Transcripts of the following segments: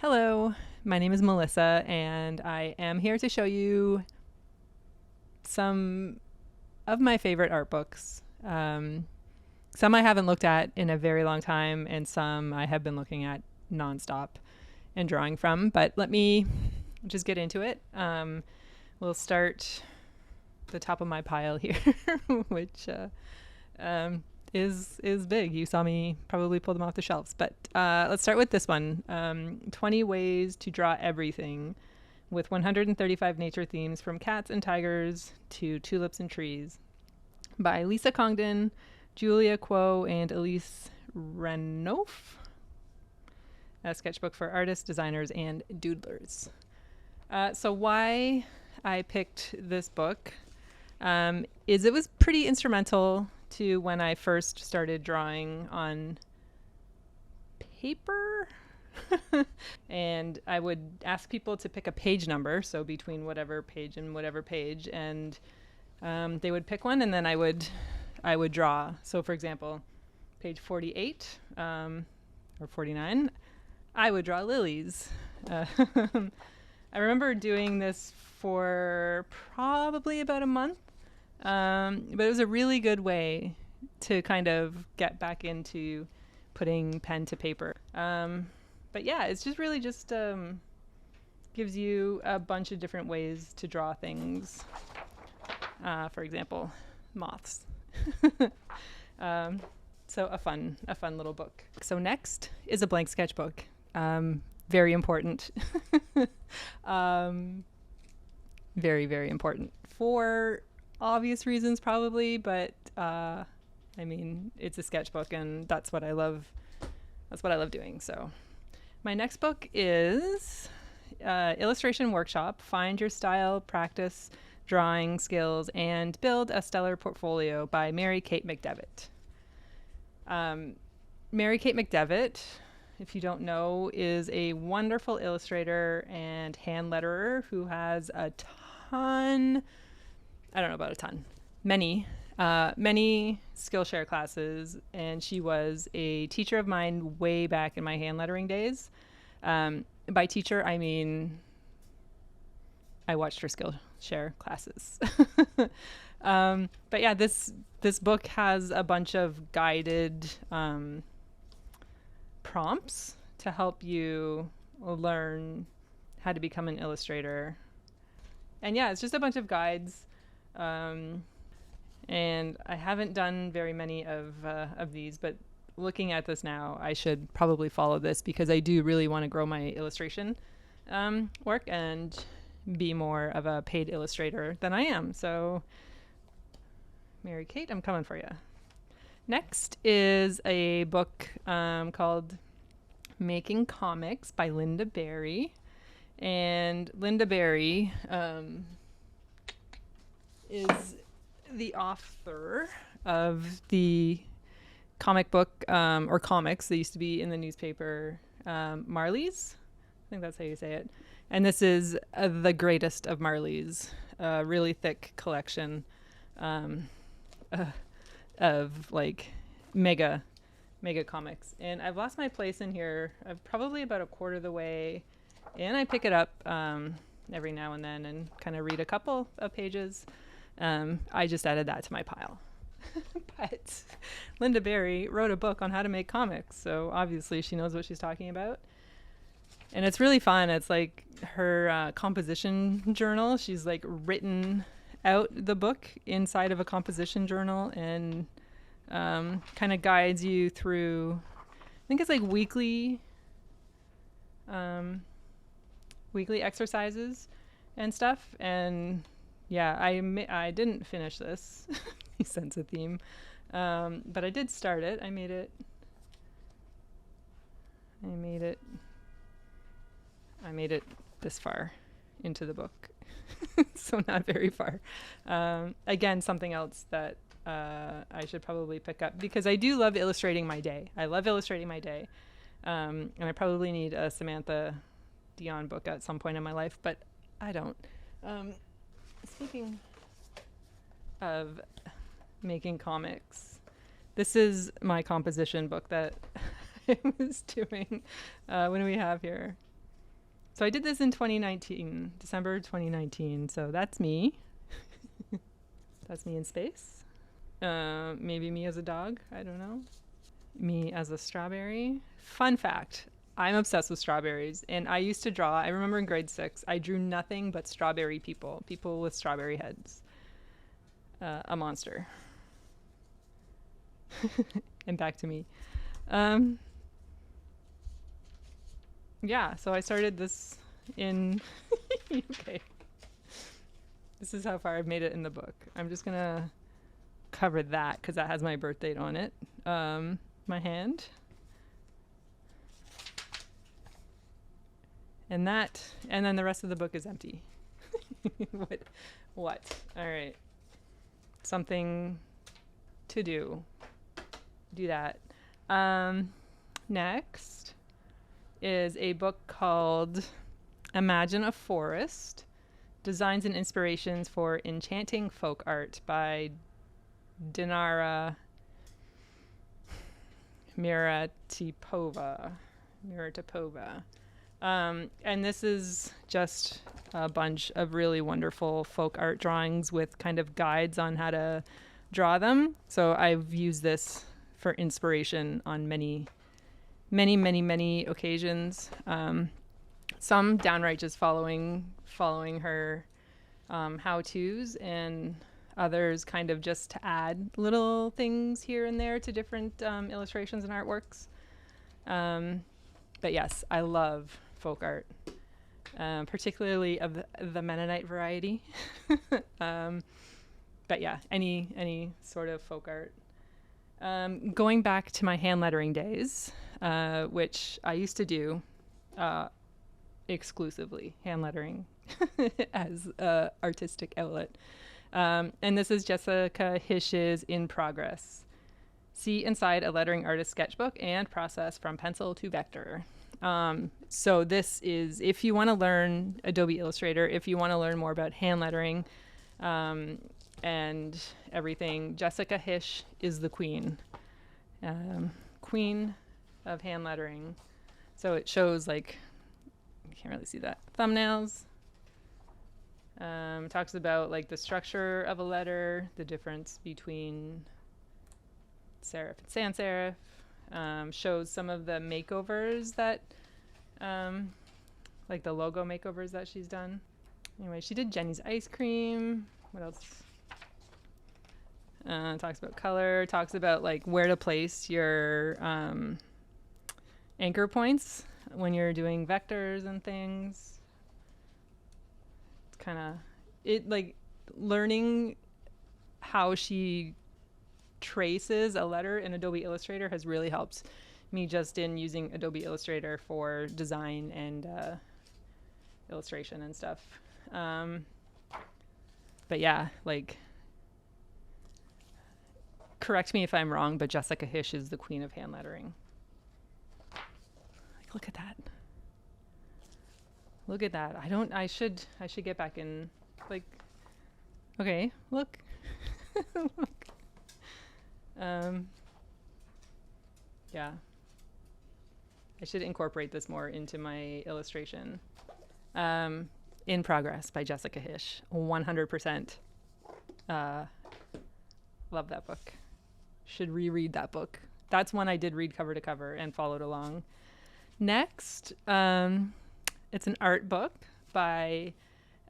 Hello, my name is Melissa, and I am here to show you some of my favorite art books. Some I haven't looked at in a very long time, and some I have been looking at nonstop and drawing from. But let me just get into it. We'll start the top of my pile here, which is big. You saw me probably pull them off the shelves. But let's start with this one. 20 Ways to Draw Everything, with 135 nature themes from cats and tigers to tulips and trees, by Lisa Congdon, Julia Kuo, and Elise Renouf. A sketchbook for artists, designers, and doodlers. So why I picked this book is it was pretty instrumental to when I first started drawing on paper. And I would ask people to pick a page number, so between whatever page and whatever page, and they would pick one, and then I would draw. So for example, page 48 or 49, I would draw lilies. I remember doing this for probably about a month, but it was a really good way to kind of get back into putting pen to paper. But yeah, it's just really just gives you a bunch of different ways to draw things. For example, moths. So a fun little book. So next is a blank sketchbook. Very important. Very, very important for obvious reasons probably, but I mean, it's a sketchbook and that's what I love. That's what I love doing. So my next book is Illustration Workshop: Find Your Style, Practice Drawing Skills, and Build a Stellar Portfolio, by Mary Kate McDevitt. Mary Kate McDevitt, if you don't know, is a wonderful illustrator and hand letterer who has a ton, I don't know about a ton, many Skillshare classes, and she was a teacher of mine way back in my hand lettering days. By teacher, I mean I watched her Skillshare classes. But yeah, this book has a bunch of guided prompts to help you learn how to become an illustrator. And yeah, it's just a bunch of guides. And I haven't done very many of these, but looking at this now, I should probably follow this because I do really want to grow my illustration work and be more of a paid illustrator than I am. So Mary Kate, I'm coming for you. Next is a book called Making Comics by Lynda Barry. And Lynda Barry is the author of the comic book or comics that used to be in the newspaper, Marlys. I think that's how you say it. And this is the greatest of Marlys, a really thick collection of like mega comics. And I've lost my place in here. I'm probably about a quarter of the way, and I pick it up every now and then and kind of read a couple of pages. I just added that to my pile. But Lynda Barry wrote a book on how to make comics, so obviously she knows what she's talking about. And it's really fun. It's like her composition journal. She's like written out the book inside of a composition journal and kind of guides you through, I think it's like weekly exercises and stuff. And yeah, I didn't finish this. You sense a theme. But I did start it. I made it this far into the book. So not very far. Again, something else that I should probably pick up, because I do love illustrating my day. I love illustrating my day. And I probably need a Samantha Dion book at some point in my life, but I don't. Speaking of making comics, this is my composition book that I was doing. What do we have here? So I did this in 2019, December 2019. So that's me. That's me in space. Maybe me as a dog. I don't know. Me as a strawberry. Fun fact. I'm obsessed with strawberries. And I used to draw. I remember in grade 6, I drew nothing but strawberry people. People with strawberry heads. A monster. And back to me. Yeah, so I started this in... Okay. This is how far I've made it in the book. I'm just going to cover that because that has my birth date on it. My hand. And that, and then the rest of the book is empty. What? All right. Something to do. Do that. Next is a book called Imagine a Forest, Designs and Inspirations for Enchanting Folk Art by Dinara Mirtalipova. And this is just a bunch of really wonderful folk art drawings with kind of guides on how to draw them. So I've used this for inspiration on many occasions. Some downright just following her how-tos, and others kind of just to add little things here and there to different illustrations and artworks. But yes, I love folk art, particularly of the Mennonite variety. But yeah, any sort of folk art. Going back to my hand lettering days, which I used to do exclusively hand lettering as an artistic outlet. And this is Jessica Hische's In Progress. See inside a lettering artist sketchbook and process from pencil to vector. So this is, if you want to learn Adobe Illustrator, if you want to learn more about hand lettering and everything, Jessica Hische is the queen. Queen of hand lettering. So it shows, like, you can't really see that, thumbnails. Talks about like the structure of a letter, the difference between serif and sans serif. Shows some of the makeovers that, like the logo makeovers that she's done. Anyway, she did Jenny's Ice Cream. What else? Talks about color, talks about like where to place your anchor points when you're doing vectors and things. It's kind of, it like learning how she traces a letter in Adobe Illustrator has really helped me just in using Adobe Illustrator for design and illustration and stuff. But yeah, like, correct me if I'm wrong, but Jessica Hische is the queen of hand lettering. Like, look at that. Look at that. I should get back in, like, okay, look. Look. Yeah. I should incorporate this more into my illustration. In Progress by Jessica Hische. 100%. Love that book. Should reread that book. That's one I did read cover to cover and followed along. Next, it's an art book by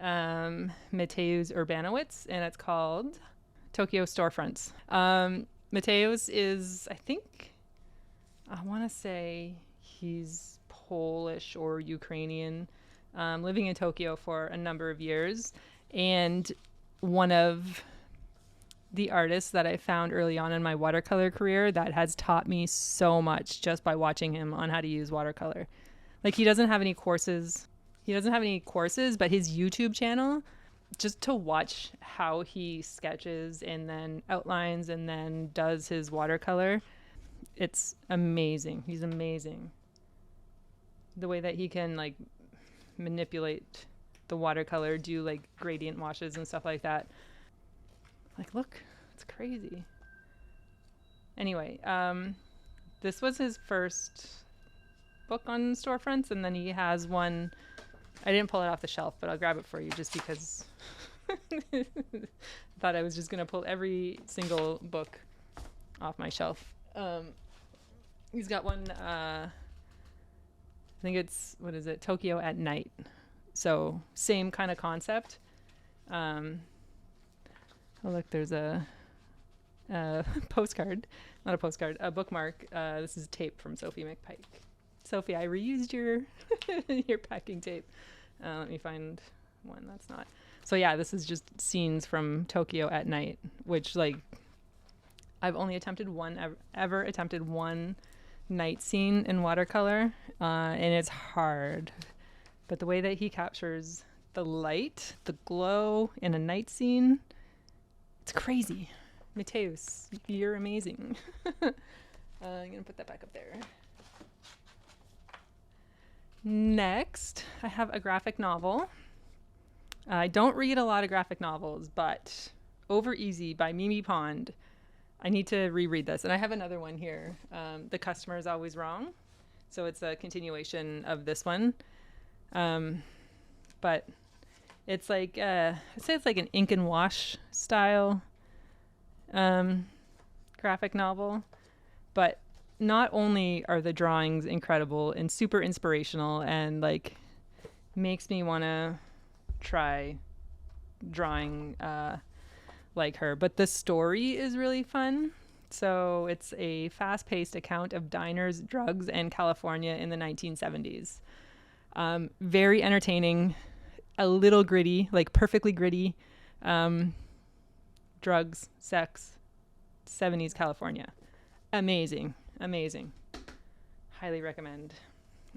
Mateusz Urbanowicz, and it's called Tokyo Storefronts. Mateusz is, I think, I want to say he's Polish or Ukrainian, living in Tokyo for a number of years, and one of the artists that I found early on in my watercolor career that has taught me so much just by watching him on how to use watercolor. Like, he doesn't have any courses. But his YouTube channel, just to watch how he sketches and then outlines and then does his watercolor, it's amazing. He's amazing. The way that he can, like, manipulate the watercolor, do, like, gradient washes and stuff like that. Like, look, it's crazy. Anyway, this was his first book on Storefronts, and then he has one I didn't pull it off the shelf, but I'll grab it for you just because I thought I was just going to pull every single book off my shelf. He's got one, I think it's, what is it? Tokyo at Night. So same kind of concept. Oh, look, there's a postcard, not a postcard, a bookmark. This is tape from Sophie McPike. Sophie, I reused your your packing tape. Let me find one that's not. So yeah, this is just scenes from Tokyo at Night, which like I've only attempted ever attempted one night scene in watercolor, and it's hard. But the way that he captures the light, the glow in a night scene, it's crazy. Mateusz, you're amazing. I'm gonna put that back up there. Next, I have a graphic novel. I don't read a lot of graphic novels, but Over Easy by Mimi Pond. I need to reread this. And I have another one here. The Customer is Always Wrong. So it's a continuation of this one. But it's like, I'd say it's like an ink and wash style graphic novel. But not only are the drawings incredible and super inspirational and like makes me want to try drawing like her, but the story is really fun. So it's a fast-paced account of diners, drugs, and California in the 1970s. Very entertaining, a little gritty, like perfectly gritty. Drugs, sex, 70s California. Amazing. Amazing. Highly recommend.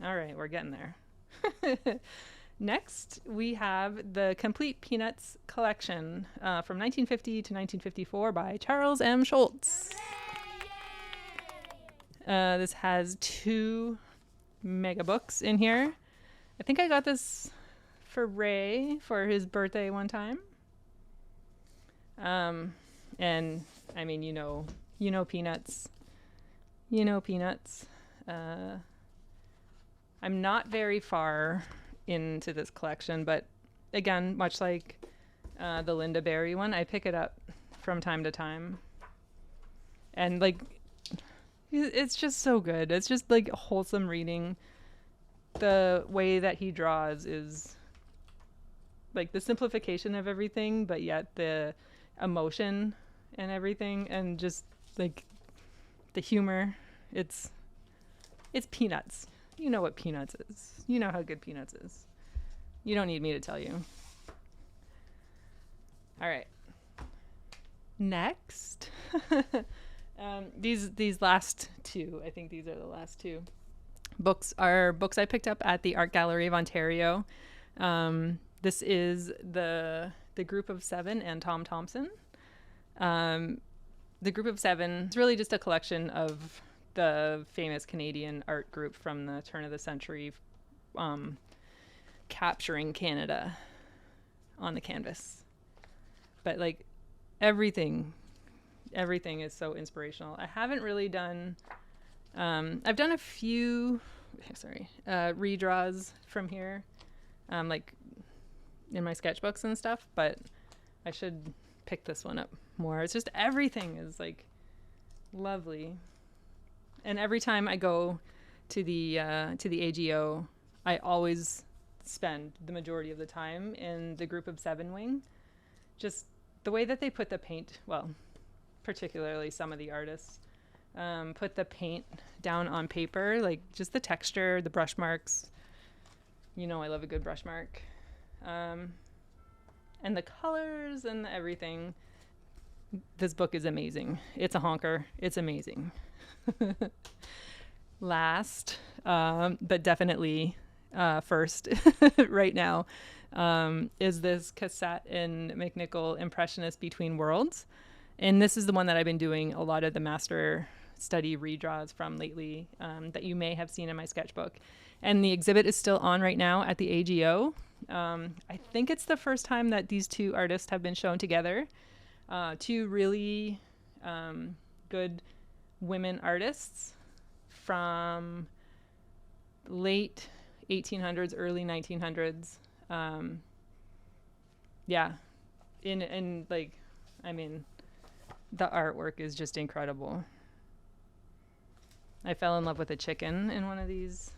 All right, we're getting there. Next, we have the Complete Peanuts collection from 1950 to 1954 by Charles M. Schulz. This has 2 mega books in here. I think I got this for Ray for his birthday one time. And I mean, you know Peanuts. You know Peanuts. I'm not very far into this collection, but again, much like the Lynda Berry one, I pick it up from time to time. And like, it's just so good. It's just like wholesome reading. The way that he draws is like the simplification of everything, but yet the emotion and everything, and just like the humor. It's Peanuts. You know what Peanuts is. You know how good Peanuts is. You don't need me to tell you. All right. Next. These last 2, I think these are the last 2 books, are books I picked up at the Art Gallery of Ontario. This is the Group of 7 and Tom Thomson. The Group of 7 is really just a collection of the famous Canadian art group from the turn of the century, capturing Canada on the canvas. But like everything is so inspirational. I haven't really done, I've done a few, redraws from here, like in my sketchbooks and stuff, but I should pick this one up more. It's just everything is like lovely. And every time I go to the AGO, I always spend the majority of the time in the Group of 7 wing. Just the way that they put the paint, well, particularly some of the artists, put the paint down on paper, like just the texture, the brush marks. You know I love a good brush mark. And the colors and everything. This book is amazing. It's a honker. It's amazing. Last, but definitely first right now, is this Cassatt and McNicoll Impressionist Between Worlds. And this is the one that I've been doing a lot of the master study redraws from lately, that you may have seen in my sketchbook. And the exhibit is still on right now at the AGO. I think it's the first time that these 2 artists have been shown together. 2 really good women artists from late 1800s, early 1900s. Yeah. In like, I mean, the artwork is just incredible. I fell in love with a chicken in one of these.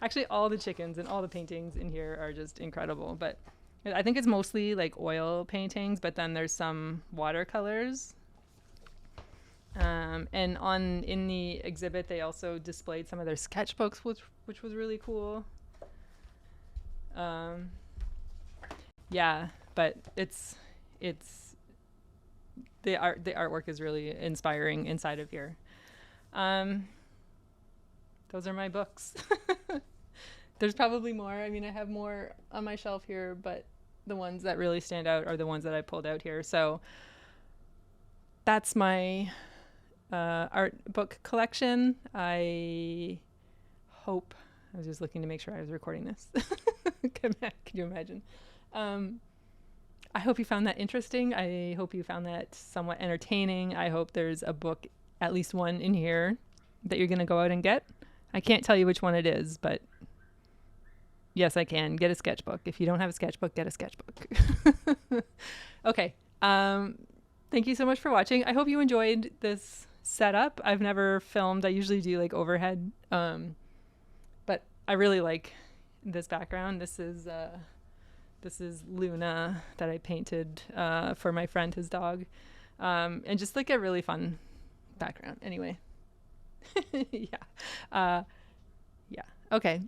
Actually, all the chickens and all the paintings in here are just incredible. But I think it's mostly like oil paintings, but then there's some watercolors. And in the exhibit, they also displayed some of their sketchbooks, which was really cool. Yeah, but it's the artwork is really inspiring inside of here. Those are my books. There's probably more. I mean, I have more on my shelf here, but the ones that really stand out are the ones that I pulled out here. So that's my art book collection. I was just looking to make sure I was recording this. Can you imagine? I hope you found that interesting. I hope you found that somewhat entertaining. I hope there's a book, at least one in here, that you're going to go out and get. I can't tell you which one it is, but yes, I can. Get a sketchbook. If you don't have a sketchbook, get a sketchbook. Okay. Thank you so much for watching. I hope you enjoyed this setup. I've never filmed. I usually do like overhead. But I really like this background. This is Luna that I painted for my friend, his dog. And just like a really fun background. Anyway. Yeah. Okay.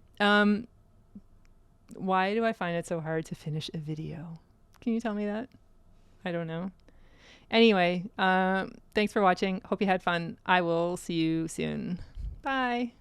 Why do I find it so hard to finish a video? Can you tell me that? I don't know. Anyway, thanks for watching. Hope you had fun. I will see you soon. Bye.